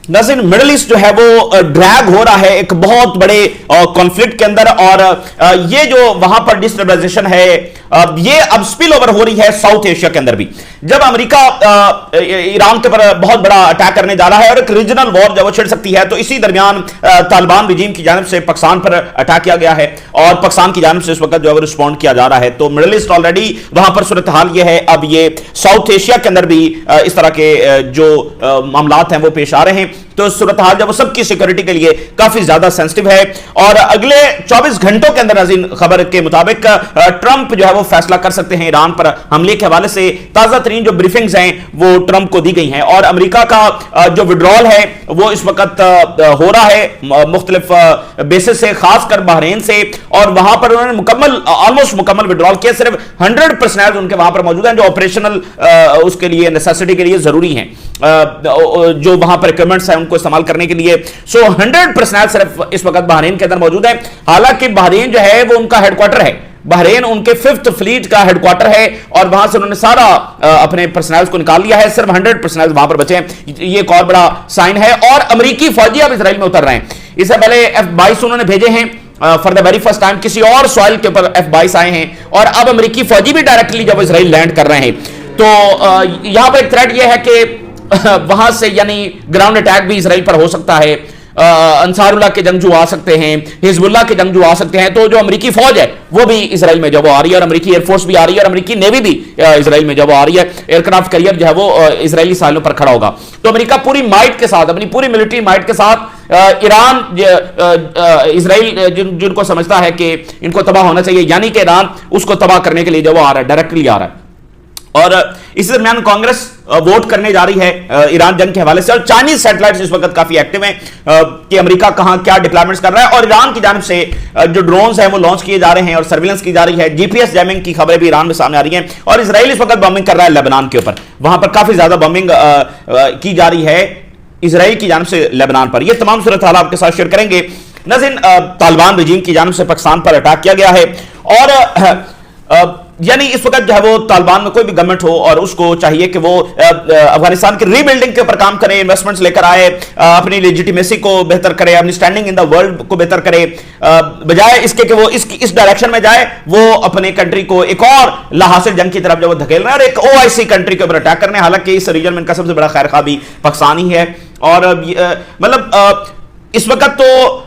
नाज़रीन, middle east जो है वो ड्रैग हो रहा है एक बहुत बड़े कॉन्फ्लिक्ट के अंदर, और ये जो वहां पर डिस्टेबलाइजेशन है ये अब स्पिल ओवर हो रही है साउथ एशिया के अंदर भी। जब अमेरिका ईरान के ऊपर बहुत बड़ा अटैक करने जा रहा है और एक रीजनल वॉर जब वो छिड़ सकती है, तो इसी दरमियान तालिबान रिजीम की जानिब से पाकिस्तान पर अटैक किया गया है और पाकिस्तान की जानिब से इस वक्त जो है रिस्पॉन्ड किया जा रहा है। तो मिडिल ईस्ट ऑलरेडी वहां पर सूरत हाल ये है, अब ये साउथ एशिया के अंदर भी इस तरह के जो मामलात हैं वो पेश आ रहे हैं। तो सूरत हाल जब वो सबकी सिक्योरिटी के लिए काफी ज्यादा सेंसिटिव है, और अगले 24 घंटों के अंदर नाज़रीन खबर के मुताबिक ट्रंप जो है वो फैसला कर सकते हैं ईरान पर हमले के हवाले से। ताजा तरीन जो ब्रीफिंग्स हैं वो ट्रंप को दी गई हैं, और अमेरिका का जो विड्रॉल है वो इस वक्त हो रहा है मुख्तलिफ बेसिस से, खासकर बहरीन से, और वहां पर उन्होंने मुकम्मल ऑलमोस्ट मुकम्मल विड्रॉल किया। सिर्फ 100 पर्सनल उनके वहां पर मौजूद हैं जो ऑपरेशनल उसके लिए नेसेसिटी के लिए जरूरी हैं, जो वहां पर इक्विपमेंट्स हैं उनको इस्तेमाल करने के लिए। सो 100 पर्सनल सिर्फ इस वक्त बहरीन के अंदर मौजूद है। हालांकि बहरीन जो है वो उनका हेडक्वार्टर है, बहरीन उनके 5th फ्लीट का हेडक्वार्टर है, और वहां से उन्होंने सारा अपने पर्सनल को निकाल लिया है। सिर्फ 100 पर्सनल वहां पर बचे हैं। ये एक और बड़ा साइन है, और अमेरिकी फौजी अब इजराइल में उतर रहे हैं। इससे पहले F-22 उन्होंने भेजे हैं for the very first time, किसी और सॉइल के ऊपर F-22 आए हैं, और अब अमेरिकी फौजी भी डायरेक्टली जब इजराइल लैंड कर रहे हैं। तो यहां पर एक थ्रेट यह है कि वहां से यानी ग्राउंड अटैक भी इजराइल पर हो सकता है, अंसारुल्लाह के जंगजू आ सकते हैं, हिजबुल्लाह के जंगजू आ सकते हैं। तो जो अमेरिकी फौज है वो भी इजराइल में जब वो आ रही है, और अमेरिकी एयरफोर्स भी आ रही है, और अमेरिकी नेवी भी इजराइल में जब वो आ रही है, एयरक्राफ्ट कैरियर जो है वो इजरायली साहिलों पर खड़ा होगा। तो अमेरिका पूरी माइट के साथ, अपनी पूरी मिलिट्री माइट के साथ ईरान इजराइल जिनको समझता है कि इनको तबाह होना चाहिए, यानी कि ईरान उसको तबाह करने के लिए जब वो आ रहा है, डायरेक्टली आ रहा है। और इसी दरमियान कांग्रेस वोट करने जा रही है ईरान जंग के हवाले से, और चाइनीज सैटेलाइट्स इस वक्त काफी एक्टिव हैं कि अमेरिका कहां क्या डिप्लॉयमेंट्स कर रहा है, और ईरान की जानिब से जो ड्रोन्स हैं वो लॉन्च किए जा रहे हैं और सर्विलेंस की जा रही है। जीपीएस जैमिंग की खबरें भी ईरान में सामने आ रही हैं, और इजराइल इस वक्त बॉम्बिंग कर रहा है लेबनान के ऊपर। वहां पर काफी ज्यादा बॉम्बिंग की जा रही है इजराइल की जानिब से लेबनान पर। यह तमाम सूरत हाल आपके साथ शेयर करेंगे। नाज़रीन, तालिबान रिजीम की जानिब से पाकिस्तान पर अटैक किया गया है, और यानी इस वक्त जो है वो तालिबान में कोई भी गवर्नमेंट हो और उसको चाहिए कि वो अफगानिस्तान की रीबिल्डिंग के ऊपर काम करे, इन्वेस्टमेंट्स लेकर आए, अपनी लेजिटिमेसी को बेहतर करे, अपनी स्टैंडिंग इन द वर्ल्ड को बेहतर करे, बजाय इसके कि वो इस डायरेक्शन में जाए, वो अपने कंट्री को एक और लाहासिल जंग की तरफ जब वो धकेल रहे हैं और एक ओआईसी कंट्री के ऊपर अटैक करने। हालांकि इस रीजन में इनका सबसे बड़ा खैर खा भी पाकिस्तान ही है, और मतलब इस वक्त तो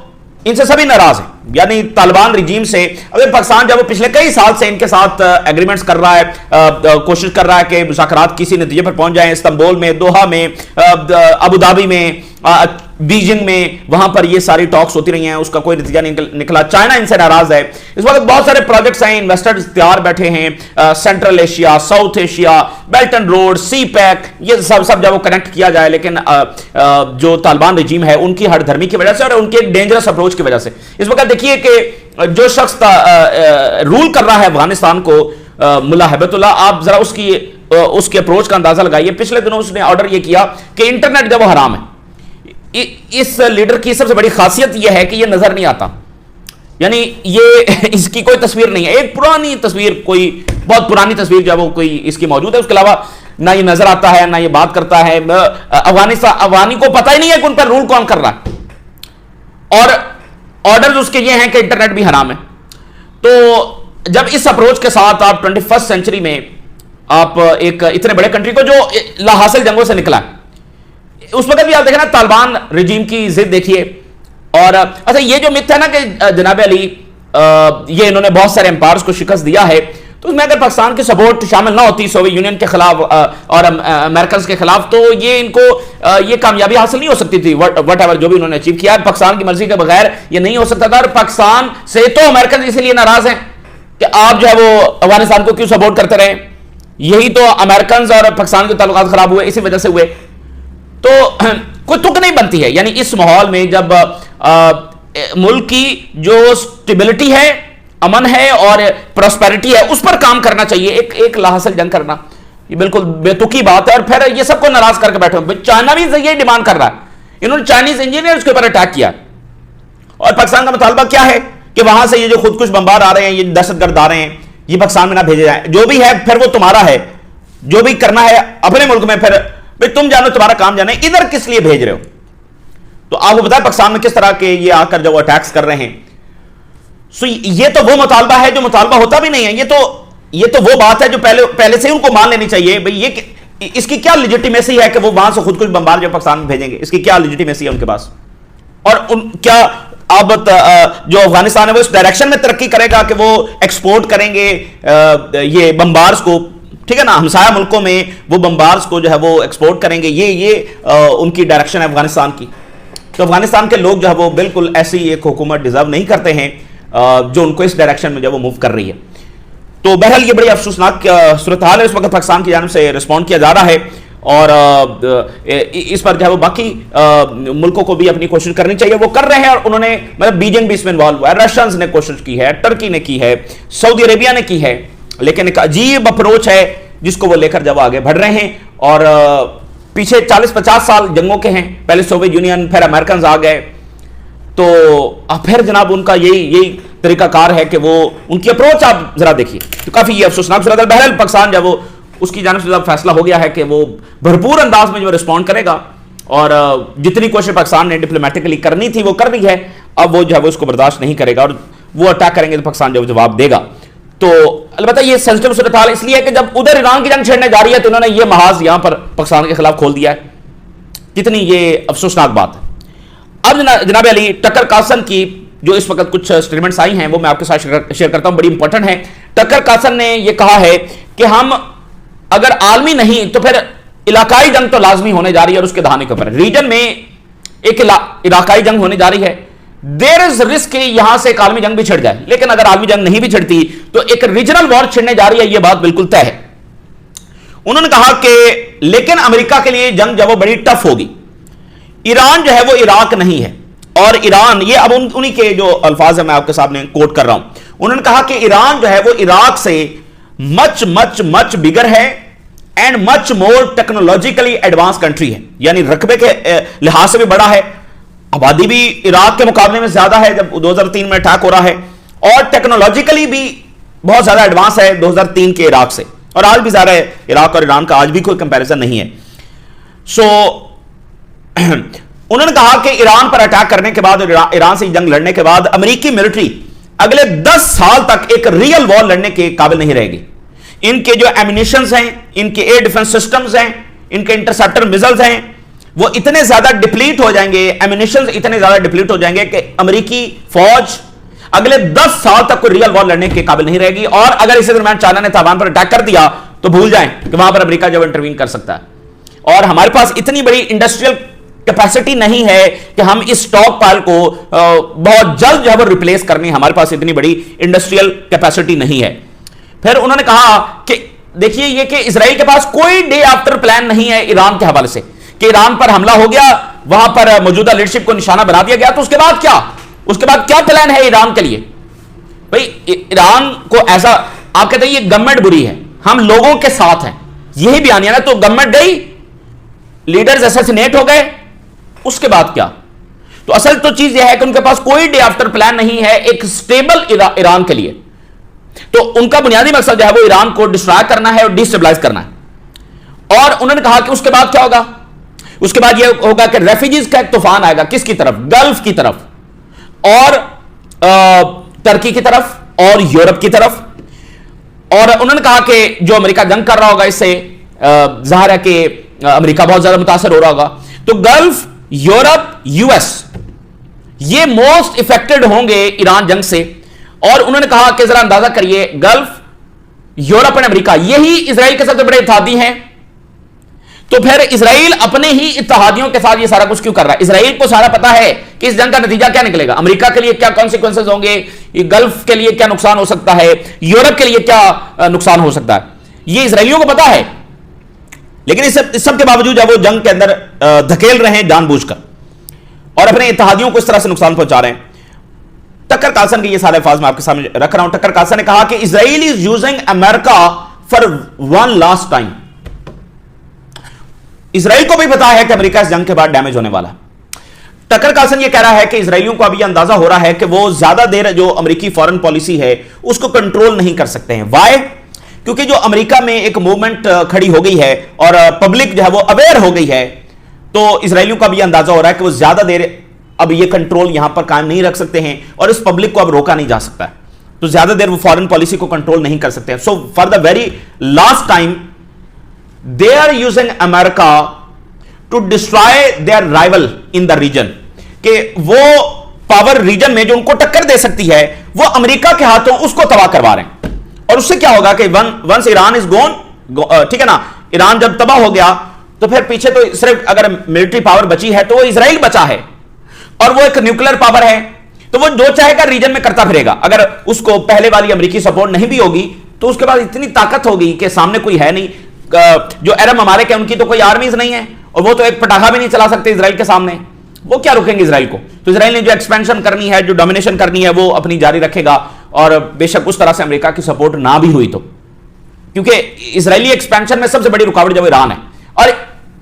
इनसे सभी नाराज हैं, यानी तालिबान रिजीम से। अगर पाकिस्तान जब वो पिछले कई साल से इनके साथ एग्रीमेंट्स कर रहा है, कोशिश कर रहा है कि मुज़ाकरात किसी नतीजे पर पहुंच जाएं, इस्तांबुल में, दोहा में, अबू धाबी में, बीजिंग में, वहां पर ये सारी टॉक्स होती रही हैं, उसका कोई नतीजा नहीं निकला। चाइना इनसे नाराज है। इस वक्त बहुत सारे प्रोजेक्ट्स हैं, इन्वेस्टर्स तैयार बैठे हैं, Central Asia, South Asia, Belt and Road, CPEC, ये सब जब वो कनेक्ट किया जाए, लेकिन जो तालिबान रिजीम है उनकी हठधर्मी की वजह से और उनके डेंजरस अप्रोच की वजह से, इस वक्त देखिए कि जो शख्स रूल कर रहा है अफगानिस्तान को, मुल्ला हैबतुल्लाह, आप जरा उसकी अप्रोच का अंदाजा लगाइए। पिछले दिनों उसने ऑर्डर यह किया कि इंटरनेट जब वो हराम है। इस लीडर की सबसे बड़ी खासियत यह है कि यह नजर नहीं आता, यानी ये इसकी कोई तस्वीर नहीं है, एक पुरानी तस्वीर, कोई बहुत पुरानी तस्वीर जो है वो कोई इसकी मौजूद है, उसके अलावा ना ये नजर आता है ना ये बात करता है। अफगानी को पता ही नहीं है कि उन पर रूल कौन कर रहा है, और ऑर्डर्स उसके ये हैं कि इंटरनेट भी हराम है। तो जब इस अप्रोच के साथ आप 21st सेंचुरी में आप एक इतने बड़े कंट्री को जो लाहासिल जंगों से निकला, उस वक्त भी आप देखें ना तालिबान रिजीम की जिद देखिए। और अच्छा, ये जो मिथ है ना कि जनाब अली ये इन्होंने बहुत सारे एम्पायर्स को शिकस्त दिया है, तो उसमें अगर पाकिस्तान की सपोर्ट शामिल ना होती सोवियत यूनियन के खिलाफ और अमेरिकन के खिलाफ, तो ये इनको ये कामयाबी हासिल नहीं हो सकती थी। वट एवर जो भी उन्होंने अचीव किया, पाकिस्तान की मर्जी के बगैर ये नहीं हो सकता था। और पाकिस्तान से तो अमेरिकन इसलिए नाराज हैं कि आप जो है वो अफगानिस्तान को क्यों सपोर्ट करते रहे, यही तो अमेरिकन और पाकिस्तान के ताल्लुकात खराब हुए, इसी वजह से हुए। तो कोई तुक नहीं बनती है, यानी इस माहौल में जब मुल्क की जो स्टेबिलिटी है, अमन है और प्रोस्पेरिटी है, उस पर काम करना चाहिए। एक लाहासिल जंग करना ये बिल्कुल बेतुकी बात है, और फिर ये सबको नाराज करके बैठे। चाइना भी यही डिमांड कर रहा है, इन्होंने चाइनीज इंजीनियर्स के ऊपर अटैक किया, और पाकिस्तान का मुतालबा क्या है कि वहां से ये जो खुदकुश बमबार आ रहे हैं, ये दहशतगर्द आ रहे हैं, ये पाकिस्तान में ना भेजे जाए। जो भी है फिर वो तुम्हारा है, जो भी करना है अपने मुल्क में, फिर भाई तुम जानो, तुम्हारा काम जाने, इधर किस लिए भेज रहे हो? तो आपको पता है पाकिस्तान में किस तरह के ये आकर जब अटैक्स कर रहे हैं। सो ये तो वो मुतालबा है जो मुतालबा होता भी नहीं है। ये तो वो बात है जो पहले से ही उनको मान लेनी चाहिए। भाई ये इसकी क्या लेजिटिमेसी है कि वो वहां से खुद कुछ बमबार जो पाकिस्तान में भेजेंगे, इसकी क्या लेजिटिमेसी है उनके पास? और क्या अब जो अफगानिस्तान है वो इस डायरेक्शन में तरक्की करेगा कि वो एक्सपोर्ट करेंगे ये बमबार्स को, ठीक है ना, हमसाया मुल्कों में वो बमबार्स को जो है वो एक्सपोर्ट करेंगे, ये उनकी डायरेक्शन है अफगानिस्तान की। तो अफगानिस्तान के लोग जो है वो बिल्कुल ऐसी एक हुकूमत डिजर्व नहीं करते हैं जो उनको इस डायरेक्शन में जो वो मूव कर रही है। तो बहरहाल ये बड़ी अफसोसनाक सूरत हाल है, इस वक्त पाकिस्तान की जानिब से रिस्पॉन्ड किया जा रहा है और इस पर जो है वो बाकी मुल्कों को भी अपनी कोशिश करनी चाहिए, वो कर रहे हैं। और उन्होंने मतलब बीजिंग भी इसमें इन्वॉल्व हुआ है, रशियंस ने कोशिश की है, टर्की ने की है, सऊदी अरेबिया ने की है, लेकिन एक अजीब अप्रोच है जिसको वो लेकर जब आगे बढ़ रहे हैं। और पीछे 40-50 साल जंगों के हैं, पहले सोवियत यूनियन, फिर अमेरिकन आ गए, तो अब फिर जनाब उनका यही तरीकाकार है कि वो उनकी अप्रोच आप जरा देखिए। तो काफी ये अफसोसनाक सूरत है। बहरहाल पाकिस्तान जब वो उसकी जानिब से फैसला हो गया है कि वो भरपूर अंदाज में जो रिस्पॉन्ड करेगा और जितनी कोशिश पाकिस्तान ने डिप्लोमेटिकली करनी थी वो कर दी है, अब वो जो है वो उसको बर्दाश्त नहीं करेगा और वो अटैक करेंगे तो पाकिस्तान जो जवाब देगा। तो अलबत्ता ये सेंसिटिव सूरत हाल इसलिए है कि जब उधर ईरान की जंग छेड़ने जा रही है तो उन्होंने ये महाज यहां पर पाकिस्तान के खिलाफ खोल दिया है। कितनी ये अफसोसनाक बात है। अब जनाब अली टकर कार्सन की जो इस वक्त कुछ स्टेटमेंट्स आई हैं वो मैं आपके साथ शेयर करता हूं, बड़ी इंपॉर्टेंट है। टकर कार्सन ने यह कहा है कि हम अगर आलमी नहीं तो फिर इलाकाई जंग तो लाजमी होने जा रही है और उसके दहाने के ऊपर रीजन में एक इलाकाई जंग होने जा रही है। देयर इज रिस्क यहां से एक आलमी जंग भी छिड़ जाए, लेकिन अगर आलमी जंग नहीं भी छिड़ती तो एक रीजनल वॉर छिड़ने जा रही है, यह बात बिल्कुल तय है। उन्होंने कहा कि लेकिन अमेरिका के लिए जंग जब वो बड़ी टफ होगी। ईरान जो है वो इराक नहीं है, और ईरान ये अब उन्हीं के जो अल्फाज है मैं आपके सामने कोट कर रहा हूं। उन्होंने कहा कि ईरान जो है वो इराक से मच मच मच बिगर है and much more technologically advance country है, यानी रकबे के लिहाज से भी बड़ा है, आबादी भी इराक के मुकाबले में ज्यादा है जब 2003 में अटैक हो रहा है, और टेक्नोलॉजिकली भी बहुत ज्यादा एडवांस है 2003 के इराक से, और आज भी ज्यादा है। इराक और ईरान का आज भी कोई कंपैरिजन नहीं है। सो उन्होंने कहा कि ईरान पर अटैक करने के बाद, ईरान से जंग लड़ने के बाद अमेरिकी मिलिट्री अगले 10 साल तक एक रियल वॉर लड़ने के काबिल नहीं रहेगी। इनके जो एमिनिशंस हैं, इनके एयर डिफेंस सिस्टम्स हैं, इनके इंटरसेप्टर मिसाइल्स हैं, वो इतने ज्यादा डिप्लीट हो जाएंगे, एमिनिशंस इतने ज्यादा डिप्लीट हो जाएंगे कि अमेरिकी फौज अगले 10 साल तक कोई रियल वॉर लड़ने के काबिल नहीं रहेगी। और अगर इसी दरमियान चाइना ने ताइवान पर अटैक कर दिया तो भूल जाएं कि वहां पर अमेरिका जब इंटरवीन कर सकता है। और हमारे पास इतनी बड़ी इंडस्ट्रियल कैपेसिटी नहीं है कि हम इस स्टॉक पाइल को बहुत जल्द जो है वो रिप्लेस करनी, हमारे पास इतनी बड़ी इंडस्ट्रियल कैपेसिटी नहीं है। फिर उन्होंने कहा कि देखिए ये कि इजराइल के पास कोई डे आफ्टर प्लान नहीं है ईरान के हवाले से, कि ईरान पर हमला हो गया, वहां पर मौजूदा लीडरशिप को निशाना बना दिया गया, तो उसके बाद क्या, उसके बाद क्या प्लान है ईरान के लिए? भाई ईरान को ऐसा आप कहते हैं ये गवर्नमेंट बुरी है, हम लोगों के साथ हैं, यही बयानिया ना, तो गवर्नमेंट गई, लीडर्स असैसिनेट हो गए, उसके बाद क्या? तो असल तो चीज यह है कि उनके पास कोई डे आफ्टर प्लान नहीं है एक स्टेबल ईरान के लिए। तो उनका बुनियादी मकसद जो है वो ईरान को डिस्ट्रॉय करना है और डिस्टेबलाइज करना है। और उन्होंने कहा कि उसके बाद क्या होगा? उसके बाद यह होगा कि रेफ्यूजीज का एक तूफान आएगा, किसकी तरफ? गल्फ की तरफ और टर्की की तरफ और यूरोप की तरफ। और उन्होंने कहा कि जो अमेरिका जंग कर रहा होगा इससे जाहिर है कि अमेरिका बहुत ज्यादा मुतासर हो रहा होगा। तो गल्फ, यूरोप, यूएस ये मोस्ट इफेक्टेड होंगे ईरान जंग से। और उन्होंने कहा कि जरा अंदाजा करिए, गल्फ, यूरोप और अमेरिका यही इजराइल के सबसे बड़े इत्तेहादी हैं, तो फिर इजराइल अपने ही इत्तेहादियों के साथ ये सारा कुछ क्यों कर रहा है? इजराइल को सारा पता है कि इस जंग का नतीजा क्या निकलेगा, अमेरिका के लिए क्या कॉन्सिक्वेंसेज होंगे, गल्फ के लिए क्या नुकसान हो सकता है, यूरोप के लिए क्या नुकसान हो सकता है, ये इजराइलियों को पता है। लेकिन इस सब के बावजूद जब वो जंग के अंदर धकेल रहे हैं जानबूझकर और अपने इत्तेहादियों को इस तरह से नुकसान पहुंचा रहे हैं। टकर कार्सन के ये सारे अल्फाज मैं आपके सामने रख रहा हूं। टकर कार्सन ने कहा कि Israel is using America for one last time. Israel को भी पता है कि अमेरिका इस जंग के बाद डैमेज होने वाला। टकर कार्सन ये कह रहा है कि इजराइलियों को अभी अंदाजा हो रहा है कि वो ज्यादा देर जो अमेरिकी फॉरेन पॉलिसी है उसको कंट्रोल नहीं कर सकते हैं। वाई? क्योंकि जो अमेरिका में एक मूवमेंट खड़ी हो गई है और पब्लिक जो है वो अवेयर हो गई है, तो इजराइलियों का भी अंदाजा हो रहा है कि वो ज्यादा देर अब ये कंट्रोल यहां पर कायम नहीं रख सकते हैं और इस पब्लिक को अब रोका नहीं जा सकता है, तो ज्यादा देर वो फॉरेन पॉलिसी को कंट्रोल नहीं कर सकते हैं। So for the very last time they are using America to destroy their rival in the region, कि वो पावर रीजन में जो उनको टक्कर दे सकती है वो अमेरिका के हाथों उसको तबाह करवा रहे हैं। और उससे क्या होगा कि वंस ईरान इज गोन, ठीक है ना, ईरान जब तबाह हो गया तो फिर पीछे तो सिर्फ अगर मिलिट्री पावर बची है तो वो इजराइल बचा है, और वो एक न्यूक्लियर पावर है, तो वो जो चाहेगा रीजन में करता फिरेगा। अगर उसको पहले वाली अमेरिकी सपोर्ट नहीं भी होगी तो उसके बाद इतनी ताकत होगी कि सामने कोई है नहीं, जो अरब ममालिक है उनकी तो कोई आर्मीज नहीं है, और वो तो एक पटाखा भी नहीं चला सकते इजराइल के सामने, वो क्या रुकेंगे इजराइल को। तो इजराइल ने जो एक्सपेंशन करनी है, जो डोमिनेशन करनी है, वो अपनी जारी रखेगा, और बेशक उस तरह से अमेरिका की सपोर्ट ना भी हुई तो, क्योंकि इजरायली एक्सपेंशन में सबसे बड़ी रुकावट जब ईरान है, और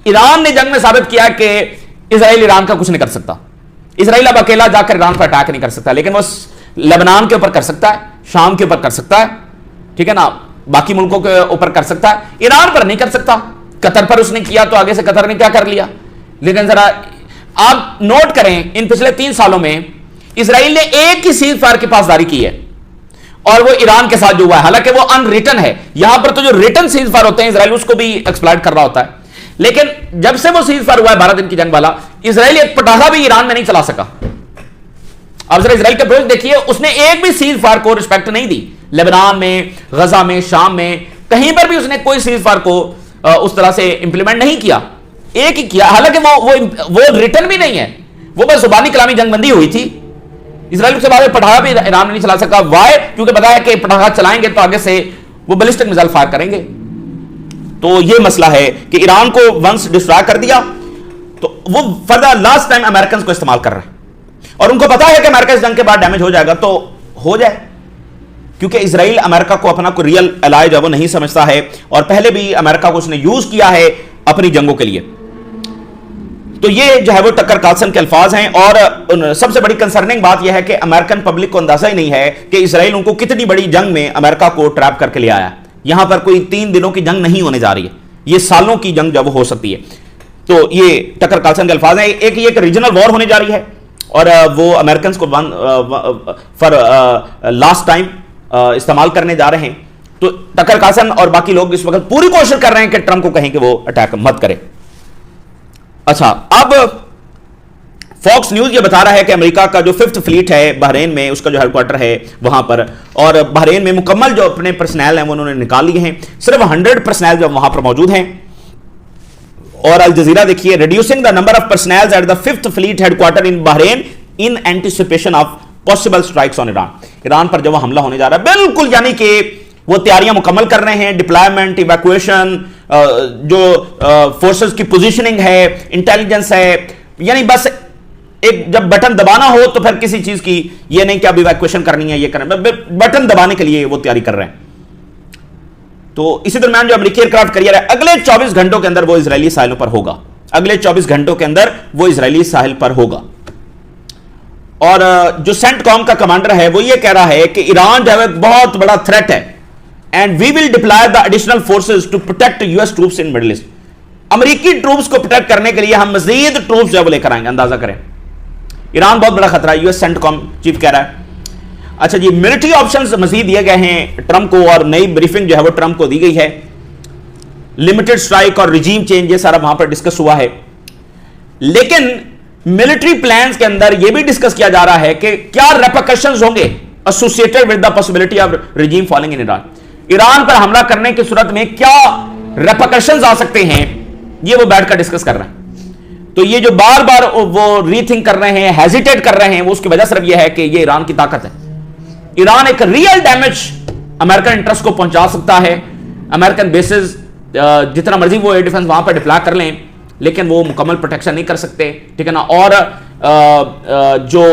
ईरान ने जंग में साबित किया कि इजराइल ईरान का कुछ नहीं कर सकता। इजराइल अब अकेला जाकर ईरान पर अटैक नहीं कर सकता, लेकिन वो लेबनान के ऊपर कर सकता है, शाम के ऊपर कर सकता है, ठीक है ना, बाकी मुल्कों के ऊपर कर सकता है, ईरान पर नहीं कर सकता। कतर पर उसने किया तो आगे से कतर ने क्या कर लिया। लेकिन जरा आप नोट करें, इन पिछले 3 सालों में इजराइल ने एक ही सीज फायर की पासदारी की है, और वो ईरान के साथ जो हुआ है, हालांकि वो अनरिटन है। यहां पर तो जो रिटन सीज फायर होते हैं इजराइल उसको भी एक्सप्लॉइट कर रहा होता है, लेकिन जब से वो सीज फायर हुआ है 12 दिन की जंग वाला, इजराइल एक पटाखा भी ईरान में नहीं चला सका। अब जरा इजराइल का अप्रोच देखिए, उसने एक भी सीज फायर को रिस्पेक्ट नहीं दी। लेबनान में, गजा में, शाम में, कहीं पर भी उसने कोई सीज फायर को उस तरह से इंप्लीमेंट नहीं किया, एक ही किया। हालांकि वो रिटर्न भी नहीं है, वो बस जुबानी कलामी जंगबंदी हुई थी। इजराइल से बाद पटाखा भी ईरान में नहीं चला सका। वाई? क्योंकि पता है कि पटाखा चलाएंगे तो आगे से वो बैलिस्टिक मिसाइल फायर करेंगे। तो ये मसला है कि ईरान को वंस डिस्ट्रॉय कर दिया तो वो for the last time American को इस्तेमाल कर रहे हैं, और उनको पता है कि अमेरिका इस जंग के बाद डैमेज हो जाएगा, तो हो जाए, क्योंकि इजराइल अमेरिका को अपना कोई रियल एलाय जो वो नहीं समझता है, और पहले भी अमेरिका को उसने यूज किया है अपनी जंगों के लिए। तो ये जो है वो टकर कार्लसन के अल्फाज हैं, और सबसे बड़ी कंसर्निंग बात यह है कि अमेरिकन पब्लिक को अंदाजा ही नहीं है कि इजराइल उनको कितनी बड़ी जंग में अमेरिका को ट्रैप करके ले आया। यहां पर कोई 3 दिनों की जंग नहीं होने जा रही है, ये सालों की जंग जब हो सकती है। तो ये टकर कार्लसन के अल्फाज हैं। एक रीजनल वॉर होने जा रही है, और वो अमेरिकन को फॉर लास्ट टाइम इस्तेमाल करने जा रहे हैं। तो टकर कार्लसन और बाकी लोग इस वक्त पूरी कोशिश कर रहे हैं कि ट्रंप को कहें कि वो अटैक मत करे। अच्छा, अब फॉक्स न्यूज ये बता रहा है कि अमेरिका का जो 5th फ्लीट है बहरीन में, उसका जो हेडक्वार्टर है वहां पर, और बहरीन में मुकम्मल जो अपने पर्सनल हैं वो उन्होंने निकाल लिए हैं, सिर्फ 100 पर्सनल जो वहां पर मौजूद हैं। और अल जजीरा देखिए, reducing the number of personal at the 5th fleet headquarter in Bahrain in anticipation of possible strikes on Iran. Iran पर जब हमला होने जा रहा है, बिल्कुल यानी कि वो तैयारियां मुकम्मल कर रहे हैं, डिप्लॉयमेंट, इवैक्यूएशन, जो फोर्सेस की पोजीशनिंग है, इंटेलिजेंस है, यानी बस एक जब बटन दबाना हो तो फिर किसी चीज की ये नहीं कि अब इवैक्यूएशन करनी है, ये करना, बटन दबाने के लिए वो तैयारी कर रहे हैं। तो इसी दरमियान जो अमेरिकी एयरक्राफ्ट कैरियर है, अगले 24 घंटों के अंदर वो इजरायली साहिलों पर होगा, अगले 24 घंटों के अंदर वो इजरायली साहिल पर होगा। और जो सेंटकॉम का कमांडर है वो ये कह रहा है कि ईरान जो है बहुत बड़ा थ्रेट है, and we will deploy the additional forces to protect US troops in Middle East. अमेरिकी ट्रूप्स को प्रोटेक्ट करने के लिए हम मजीद ट्रूप्स जो है वो लेकर आएंगे। अंदाजा करें, ईरान बहुत बड़ा खतरा है, यूएस सेंटकॉम चीफ कह रहा है। अच्छा जी, मिलिट्री ऑप्शंस मजीद दिए गए हैं ट्रंप को, और नई ब्रीफिंग जो है वो ट्रंप को दी गई है। लिमिटेड स्ट्राइक और रिजीम चेंज ये सारा वहां पर डिस्कस हुआ है, लेकिन मिलिट्री प्लान्स के अंदर यह भी डिस्कस किया जा रहा है कि क्या रेपरकशंस होंगे associated with the possibility of regime falling in Iran. Iran पर हमला करने की सूरत में क्या रेपरकशंस आ सकते हैं, ये वो बैठकर डिस्कस कर रहे हैं। तो ये जो बार बार वो रीथिंक कर रहे हैं, हेजिटेट कर रहे हैं, वो उसकी वजह सिर्फ यह है कि ये ईरान की ताकत है। ईरान एक रियल डैमेज अमेरिकन इंटरेस्ट को पहुंचा सकता है। अमेरिकन बेसिस जितना मर्जी वो एयर डिफेंस वहां पर डिप्लॉय कर लें, लेकिन वो मुकम्मल प्रोटेक्शन नहीं कर सकते, ठीक है ना। और जो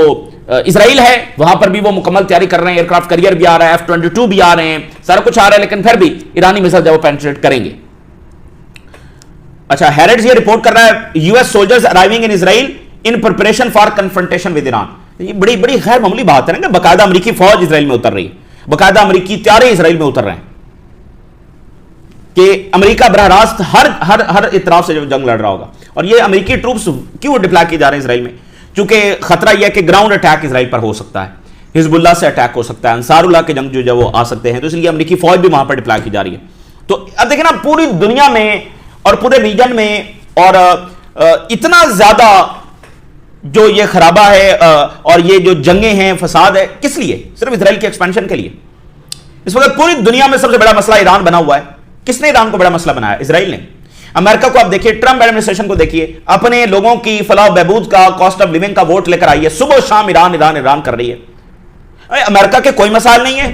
इजराइल है वहां पर भी वो मुकम्मल तैयारी कर रहे हैं, एयरक्राफ्ट कैरियर भी आ रहा है, F-22 भी आ रहे हैं, सारा कुछ आ रहा है, लेकिन फिर भी ईरानी मिसाइल जब वो पेनिट्रेट करेंगे। अच्छा, हैरेड्स ये रिपोर्ट कर रहा है, US soldiers arriving in Israel in preparation for confrontation with Iran. ये बड़ी बड़ी खैर मामूली बात है ना, बाकायदा अमेरिकी फौज इजराइल में उतर रही है, बाकायदा अमेरिकी त्यारे इजराइल में उतर रहे हैं, कि अमेरिका बराह रास्त हर इतराफ से जंग लड़ रहा होगा। और ये अमेरिकी ट्रूप्स क्यों डिप्लॉय किए जा रहे हैं इजराइल में, चूंकि खतरा यह है कि ग्राउंड अटैक इसराइल पर हो सकता है, हिजबुल्लाह से अटैक हो सकता है, अंसारुल्लाह के जंग जो वो आ सकते हैं, तो इसलिए अमेरिकी फौज भी वहां पर डिप्लॉय की जा रही है। तो अब देखिए ना, पूरी दुनिया में और पूरे रीजन में और इतना ज्यादा जो ये खराबा है और ये जो जंगें हैं, फसाद है, किस लिए? सिर्फ इसराइल के एक्सपेंशन के लिए। इस वक्त पूरी दुनिया में सबसे बड़ा मसला ईरान बना हुआ है। किसने ईरान को बड़ा मसला बनाया? इसराइल ने। अमेरिका को आप देखिए, ट्रंप एडमिनिस्ट्रेशन को देखिए, अपने लोगों की फलाह बहबूद का, कॉस्ट ऑफ लिविंग का वोट लेकर आई है, सुबह शाम ईरान ईरान ईरान कर रही है। अमेरिका के कोई मसाइल नहीं है।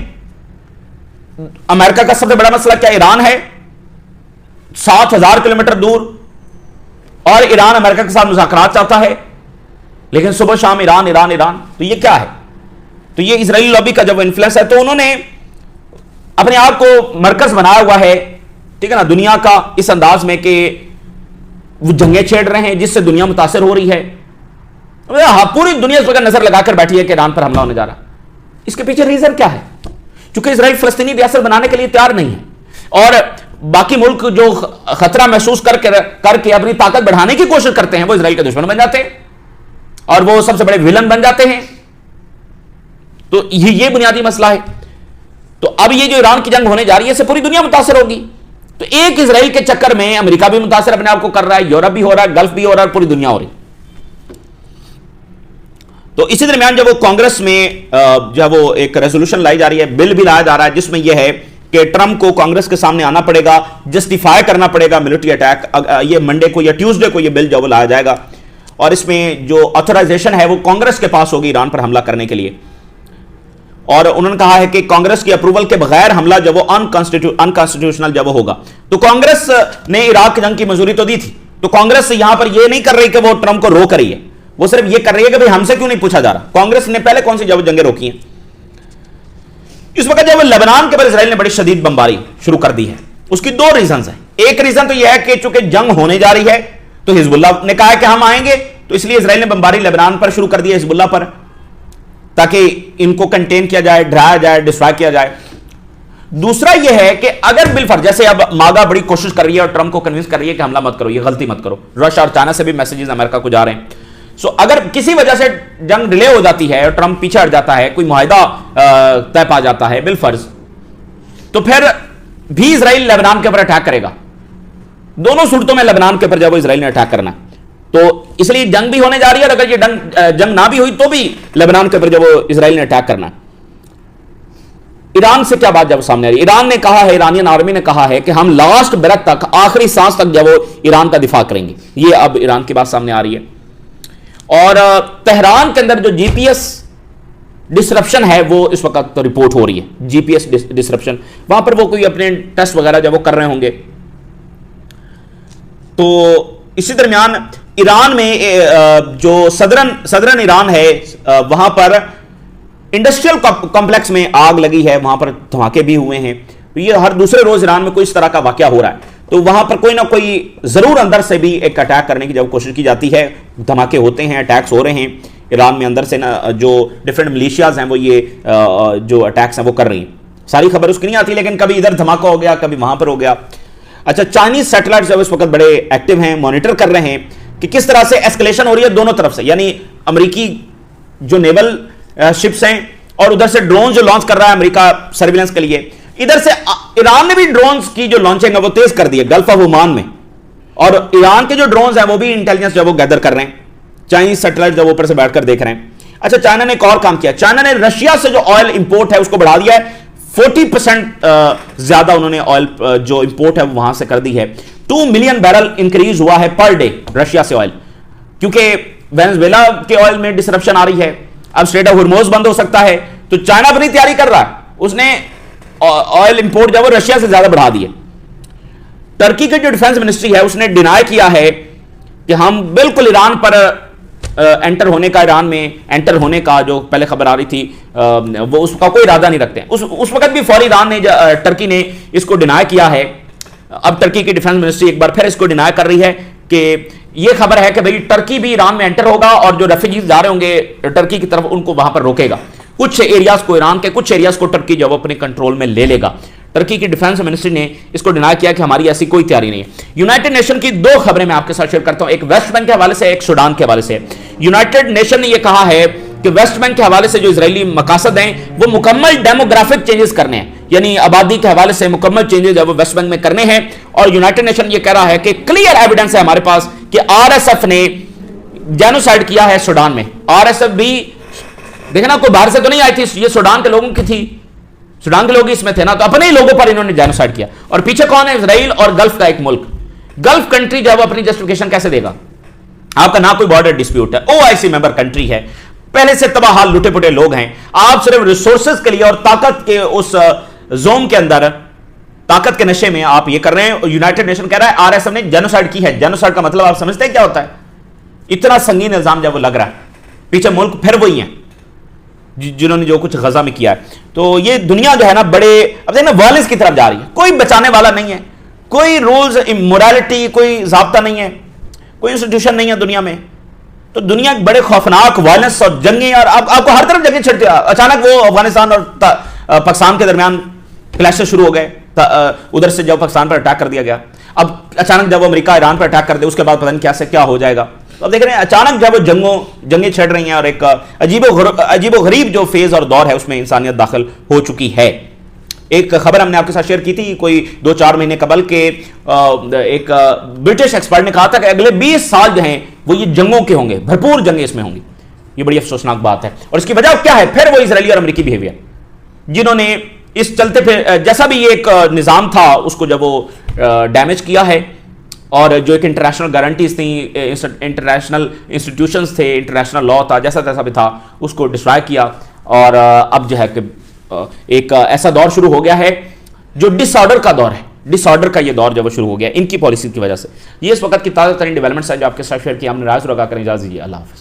अमेरिका का सबसे बड़ा मसला क्या ईरान है? 7,000 किलोमीटर दूर, और ईरान अमेरिका के साथ मुज़ाकरात चाहता है, लेकिन सुबह शाम ईरान ईरान ईरान। तो ये क्या है? तो ये इजरायली लॉबी का जब इन्फ्लुएंस है, तो उन्होंने अपने आप को मरकज बनाया हुआ है, ठीक है ना, दुनिया का, इस अंदाज में कि वो जंगें छेड़ रहे हैं जिससे दुनिया मुतासर हो रही है। पूरी दुनिया इस वक्त नजर लगाकर बैठी है कि ईरान पर हमला होने जा रहा है। इसके पीछे रीजन क्या है? क्योंकि इसराइल फलस्तीनी रियासत बनाने के लिए तैयार नहीं है, और बाकी मुल्क जो खतरा महसूस करके अपनी ताकत बढ़ाने की कोशिश करते हैं, वो इसराइल के दुश्मन बन जाते हैं और वो सबसे बड़े विलन बन जाते हैं। तो ये बुनियादी मसला है। तो अब ये जो ईरान की जंग होने जा रही है, इससे पूरी दुनिया मुतासर होगी। तो एक इसराइल के चक्कर में अमेरिका भी मुतासर अपने आप को कर रहा है, यूरोप भी हो रहा है, गल्फ भी हो रहा है, पूरी दुनिया हो रही। तो इसी दरमियान जब वो कांग्रेस में जब वो एक रेजोल्यूशन लाई जा रही है, बिल भी लाया जा रहा है, जिसमें यह है कि ट्रंप को कांग्रेस के सामने आना पड़ेगा, जस्टिफाई करना पड़ेगा मिलिट्री अटैक। ये मंडे को या ट्यूसडे को ये बिल जो वो लाया जाएगा, और इसमें जो ऑथराइजेशन है वो कांग्रेस के पास होगी ईरान पर हमला करने के लिए। और उन्होंने कहा है कि कांग्रेस की अप्रूवल के बगैर हमला जब वो अनकॉन्स्टिट्यूशनल जब वो होगा। तो कांग्रेस ने इराक की जंग की मंजूरी तो दी थी, तो कांग्रेस यहां पर ये नहीं कर रही कि वो ट्रंप को रोक रही है, वो सिर्फ ये कर रही है कि भाई हमसे क्यों नहीं पूछा जा रहा। कांग्रेस ने पहले कौन सी जब जंगें रोकी हैं? इस वक्त जब लेबनान के पर इसराइल ने बड़ी शदीद बमबारी शुरू कर दी है, उसकी दो रीजन है। एक रीजन तो यह है कि चूंकि जंग होने जा रही है, तो हिजबुल्लाह ने कहा है कि हम आएंगे, तो इसलिए इसराइल ने बमबारी लेबनान पर शुरू कर दी है, हिजबुल्लाह पर, ताकि इनको कंटेन किया जाए, डराया जाए, डिस्ट्रॉय किया जाए। दूसरा यह है कि अगर बिलफर्ज, जैसे अब मागा बड़ी कोशिश कर रही है और ट्रंप को कन्विंस कर रही है कि हमला मत करो, ये गलती मत करो, रशिया और चाइना से भी मैसेजेस अमेरिका को जा रहे हैं। सो अगर किसी वजह से जंग डिले हो जाती है और ट्रंप पीछे हट जाता है, कोई मुआहिदा तय पा जाता है बिलफर्ज, तो फिर भी इसराइल लेबनान के ऊपर अटैक करेगा। दोनों सूरतों में लेबनान के ऊपर जब इसराइल ने अटैक करना, तो इसलिए जंग भी होने जा रही है, और अगर ये जंग ना भी हुई तो भी लेबनान के ऊपर जब इसराइल ने अटैक करना। ईरान से क्या बात जब सामने आ रही है? ईरान ने कहा है, ईरानियन आर्मी ने कहा है कि हम लास्ट ब्रेथ तक, आखिरी सांस तक जब वो ईरान का दिफा करेंगे। ये अब ईरान की बात सामने आ रही है। और तेहरान के अंदर जो जीपीएस डिसरप्शन है वो इस वक्त तो रिपोर्ट हो रही है, जीपीएस डिसरप्शन, वहां पर वो कोई अपने टेस्ट वगैरह जब वो कर रहे होंगे। तो इसी दरमियान ईरान में जो सदरन ईरान है, वहां पर इंडस्ट्रियल कॉम्प्लेक्स में आग लगी है, वहां पर धमाके भी हुए हैं। तो ये हर दूसरे रोज ईरान में कोई इस तरह का वाकया हो रहा है, तो वहां पर कोई ना कोई जरूर अंदर से भी एक अटैक करने की जब कोशिश की जाती है, धमाके होते हैं, अटैक्स हो रहे हैं ईरान में, अंदर से ना जो डिफरेंट मिलिशियाज हैं वो ये जो अटैक्स हैं वो कर रही हैं। सारी खबर उसकी नहीं आती, लेकिन कभी इधर धमाका हो गया, कभी वहां पर हो गया। अच्छा, चाइनीज सैटेलाइट जब इस वक्त बड़े एक्टिव हैं, मॉनिटर कर रहे हैं कि किस तरह से एस्केलेशन हो रही है दोनों तरफ से, यानी अमेरिकी जो नेवल शिप्स हैं और उधर से ड्रोन जो लॉन्च कर रहा है अमेरिका सर्विलेंस के लिए, इधर से ईरान ने भी ड्रोन्स की जो लॉन्चिंग है वो तेज कर दी है गल्फ ऑफ ओमान में, और ईरान के जो ड्रोन्स हैं वो भी इंटेलिजेंस जो वो गैदर कर रहे हैं, चाइनीज सैटेलाइट जब ऊपर से बैठकर देख रहे हैं। अच्छा, चाइना ने एक और काम किया, चाइना ने रशिया से जो ऑयल इंपोर्ट है उसको बढ़ा दिया है, 40% ज्यादा उन्होंने ऑयल जो इंपोर्ट है वहां से कर दी है। 2 मिलियन बैरल इंक्रीज हुआ है पर डे रशिया से ऑयल, क्योंकि वेनेजुएला के ऑयल में डिसरप्शन आ रही है। अब स्ट्रेट ऑफ हॉर्मुज़ बंद हो सकता है, तो चाइना अपनी तैयारी कर रहा है, उसने ऑयल इंपोर्ट जब वो रशिया से ज्यादा बढ़ा दी है। टर्की की जो डिफेंस मिनिस्ट्री है उसने डिनाई किया है कि हम बिल्कुल ईरान पर एंटर होने का, ईरान में एंटर होने का जो पहले खबर आ रही थी वो उसका कोई इरादा नहीं रखते हैं। उस वक्त भी फौरी ईरान ने, टर्की ने इसको डिनाई किया है। अब टर्की की डिफेंस मिनिस्ट्री एक बार फिर इसको डिनाई कर रही है कि ये खबर है कि भाई टर्की भी ईरान में एंटर होगा और जो रेफ्यूजीज जा रहे होंगे टर्की की तरफ उनको वहां पर रोकेगा। कुछ एरियाज को, ईरान के कुछ एरियाज को टर्की जब अपने कंट्रोल में ले लेगा। टर्की की डिफेंस मिनिस्ट्री ने इसको डिनाई किया कि हमारी ऐसी कोई तैयारी नहीं है। यूनाइटेड नेशन की 2 खबरें मैं आपके साथ शेयर करता हूं, एक वेस्ट बैंक के हवाले से, एक सूडान के हवाले से। यूनाइटेड नेशन ने यह कहा है कि वेस्ट बैंक के हवाले से जो इजरायली मकासद हैं वो मुकम्मल डेमोग्राफिक चेंजेस करने हैं, यानी आबादी के हवाले से मुकम्मल चेंजेस है वो वेस्ट बैंक में करने हैं। और यूनाइटेड नेशन ये कह रहा है कि क्लियर एविडेंस है हमारे पास कि आरएसएफ ने जेनोसाइड किया है सूडान में। आरएसएफ भी देखना कोई बाहर से तो नहीं आई थी, ये सूडान के लोगों की थी, सूडान के लोग इसमें थे ना, तो अपने ही लोगों पर इन्होंने जेनोसाइड किया। और पीछे कौन है? इजराइल और गल्फ का एक मुल्क। गल्फ कंट्री जब अपनी जस्टिफिकेशन कैसे देगा? आपका ना कोई बॉर्डर डिस्प्यूट है, ओआईसी मेंबर कंट्री है, पहले से तबाह लुटे पुटे लोग हैं, आप सिर्फ रिसोर्सेज के लिए और ताकत के उस जोन के अंदर ताकत के नशे में आप ये कर रहे हैं। यूनाइटेड नेशन कह रहा है आरएसएफ ने जेनोसाइड की है। जेनोसाइड का मतलब आप समझते हैं क्या होता है? इतना संगीन इल्जाम जब वो लग रहा है, पीछे मुल्क फिर वही है जिन्होंने जो कुछ गजा में किया है। तो ये दुनिया जो है ना बड़े अब देखना वायलेंस की तरफ जा रही है, कोई बचाने वाला नहीं है, कोई रूल्स मोरालिटी कोई जाब्ता नहीं है, कोई इंस्टीट्यूशन नहीं है दुनिया में। तो दुनिया बड़े खौफनाक वायलेंस और जंगें, और आपको हर तरफ जंगें छिड़ते। अचानक वो अफगानिस्तान और पाकिस्तान के दरमियान क्लैशेस शुरू हो गए, उधर से जब पाकिस्तान पर अटैक कर दिया गया, अब अचानक जब अमेरिका ईरान पर अटैक कर दे उसके बाद पता नहीं क्या से क्या हो जाएगा। तो अब देख रहे हैं अचानक जब जंगें छिड़ रही हैं और एक अजीबो गरीब जो फेज और दौर है उसमें इंसानियत दाखिल हो चुकी है। एक खबर हमने आपके साथ शेयर की थी कोई 2-4 महीने कबल के, एक ब्रिटिश एक्सपर्ट ने कहा था कि अगले 20 साल जो हैं वो ये जंगों के होंगे, भरपूर जंगें इसमें होंगी। ये बड़ी अफसोसनाक बात है। और इसकी वजह क्या है? फिर वो इजरायली और अमेरिकी बिहेवियर, जिन्होंने इस चलते फिर जैसा भी एक निज़ाम था उसको जब वो डैमेज किया है, और जो एक इंटरनेशनल गारंटीज थी, इंटरनेशनल इंस्टीट्यूशंस थे, इंटरनेशनल लॉ था, जैसा तैसा भी था, उसको डिस्ट्रॉय किया। और अब जो है कि एक ऐसा दौर शुरू हो गया है जो डिसऑर्डर का दौर है। डिसऑर्डर का ये दौर जब शुरू हो गया इनकी पॉलिसी की वजह से। ये इस वक्त की ताज़ा तरीन डेवलपमेंट्स है जो आपके साथ शेयर किया हमने। राज रगा करें, इजाज़त दीजिए, अल्लाह हाफ़िज़।